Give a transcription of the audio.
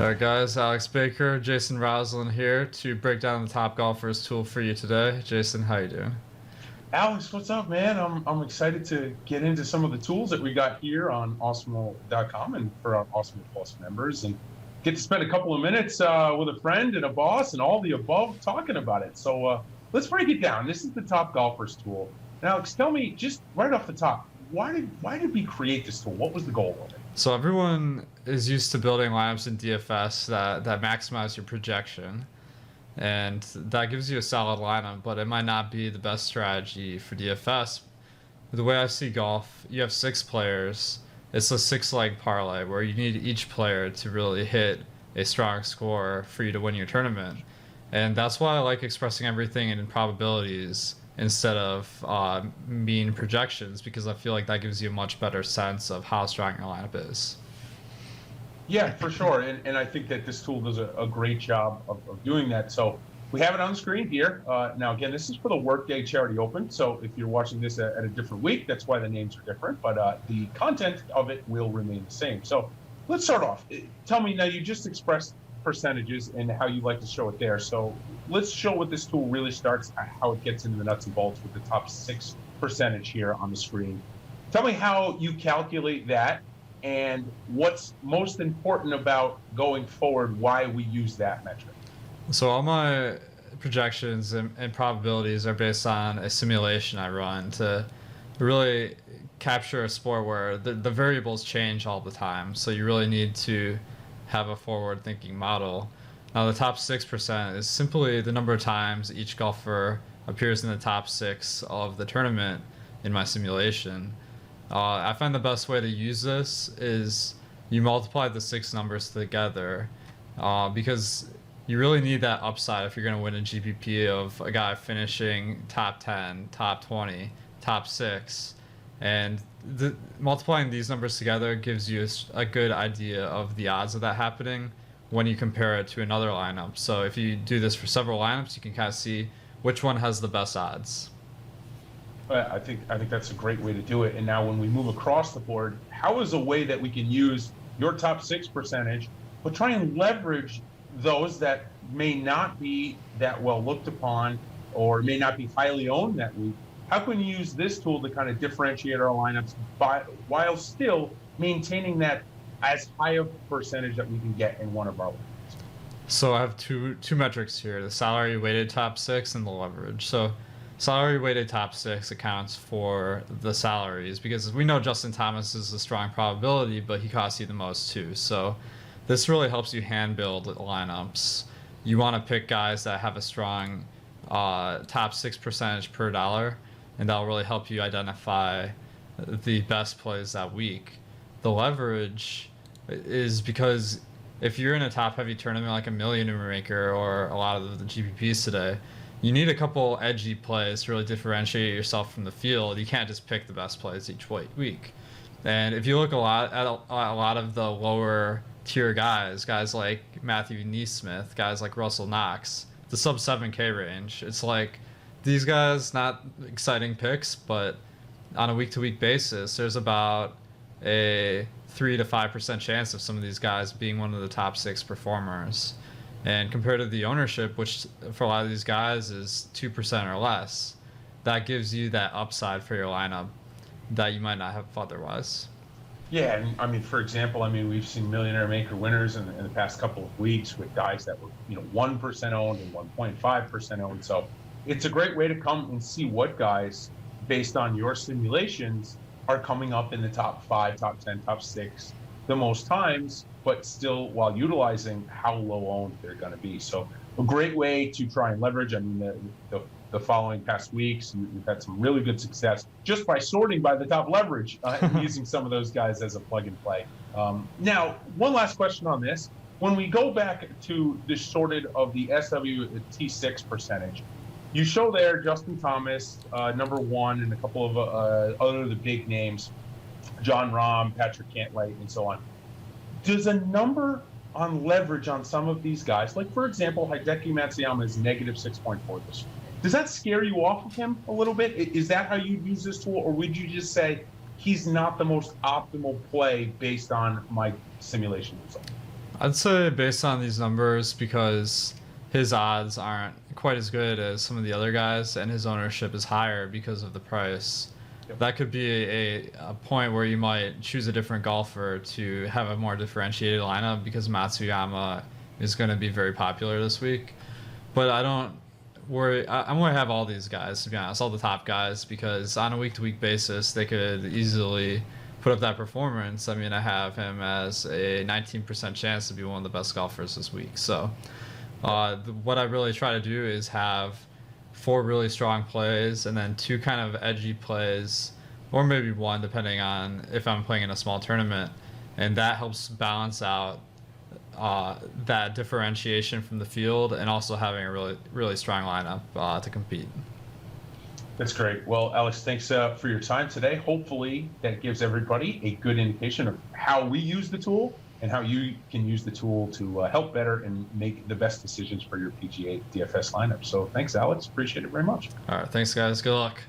All right, guys, Alex Baker, Jason Rouslin here to break down the top golfers tool for you today. Jason, how you doing? Alex, what's up, man? I'm excited to get into some of the tools that we got here on Awesemo.com and for our Awesemo Plus members, and get to spend a couple of minutes with a friend and a boss and all the above talking about it. So let's break it down. This is the top golfers tool. And Alex, tell me just right off the top, why did we create this tool? What was the goal of it? So everyone is used to building lineups in DFS that maximize your projection, and that gives you a solid lineup, but it might not be the best strategy for DFS. The way I see golf, you have six players. It's a six-leg parlay where you need each player to really hit a strong score for you to win your tournament. And that's why I like expressing everything in probabilities instead of mean projections, because I feel like that gives you a much better sense of how strong your lineup is. Yeah, for sure. And I think that this tool does a great job of doing that. So we have it on the screen here. Now, again, this is for the Workday Charity Open. So if you're watching this at a different week, that's why the names are different. But the content of it will remain the same. So let's start off. Tell me, now you just expressed percentages and how you like to show it there. So let's show what this tool really starts, how it gets into the nuts and bolts with the top 6% here on the screen. Tell me how you calculate that and what's most important about going forward, why we use that metric. So all my projections and probabilities are based on a simulation I run to really capture a sport where the variables change all the time. So you really need to have a forward-thinking model. Now the top 6% is simply the number of times each golfer appears in the top six of the tournament in my simulation. I find the best way to use this is you multiply the six numbers together, because you really need that upside if you're going to win a GPP of a guy finishing top 10, top 20, top 6. And multiplying these numbers together gives you a good idea of the odds of that happening when you compare it to another lineup. So if you do this for several lineups, you can kind of see which one has the best odds. I think that's a great way to do it. And now when we move across the board, how is a way that we can use your top 6%, but try and leverage those that may not be that well looked upon or may not be highly owned that week? How can we use this tool to kind of differentiate our lineups while still maintaining that as high a percentage that we can get in one of our lineups? So I have two metrics here: the salary weighted top six and the leverage. So salary weighted top six accounts for the salaries, because we know Justin Thomas is a strong probability, but he costs you the most too. So this really helps you hand build lineups. You want to pick guys that have a strong top 6% per dollar, and that'll really help you identify the best plays that week. The leverage is because if you're in a top heavy tournament like a Millionaire Maker or a lot of the GPPs today, you need a couple edgy plays to really differentiate yourself from the field. You can't just pick the best plays each week. And if you look a lot at a lot of the lower tier guys like Matthew Neesmith, guys like Russell Knox, the sub 7K range, it's like these guys, not exciting picks, but on a week-to-week basis, there's about a 3 to 5% chance of some of these guys being one of the top six performers. And compared to the ownership, which for a lot of these guys is 2% or less, that gives you that upside for your lineup that you might not have otherwise. Yeah, and I mean, for example, we've seen Millionaire Maker winners in the past couple of weeks with guys that were 1% owned and 1.5% owned. So it's a great way to come and see what guys, based on your simulations, are coming up in the top 5, top 10, top 6 the most times, but still while utilizing how low owned they're going to be. So a great way to try and leverage. The following past weeks, you've had some really good success just by sorting by the top leverage and using some of those guys as a plug and play. Now, one last question on this. When we go back to the sorted of the SWT6 percentage, you show there Justin Thomas, number one, and a couple of other of the big names, John Rahm, Patrick Cantlay, and so on. Does a number on leverage on some of these guys, like for example, Hideki Matsuyama is negative 6.4 this year, does that scare you off of him a little bit? Is that how you use this tool, or would you just say he's not the most optimal play based on my simulation result? I'd say based on these numbers, because his odds aren't quite as good as some of the other guys, and his ownership is higher because of the price. Yep. That could be a point where you might choose a different golfer to have a more differentiated lineup because Matsuyama is going to be very popular this week. But I don't worry. I'm going to have all these guys, to be honest, all the top guys, because on a week-to-week basis, they could easily put up that performance. I mean, I have him as a 19% chance to be one of the best golfers this week. So what I really try to do is have 4 really strong plays and then 2 kind of edgy plays, or maybe 1 depending on if I'm playing in a small tournament, and that helps balance out that differentiation from the field, and also having a really strong lineup to compete. That's great. Well, Alex, thanks for your time today. Hopefully that gives everybody a good indication of how we use the tool and how you can use the tool to help better and make the best decisions for your PGA DFS lineup. So thanks, Alex. Appreciate it very much. All right, thanks guys. Good luck.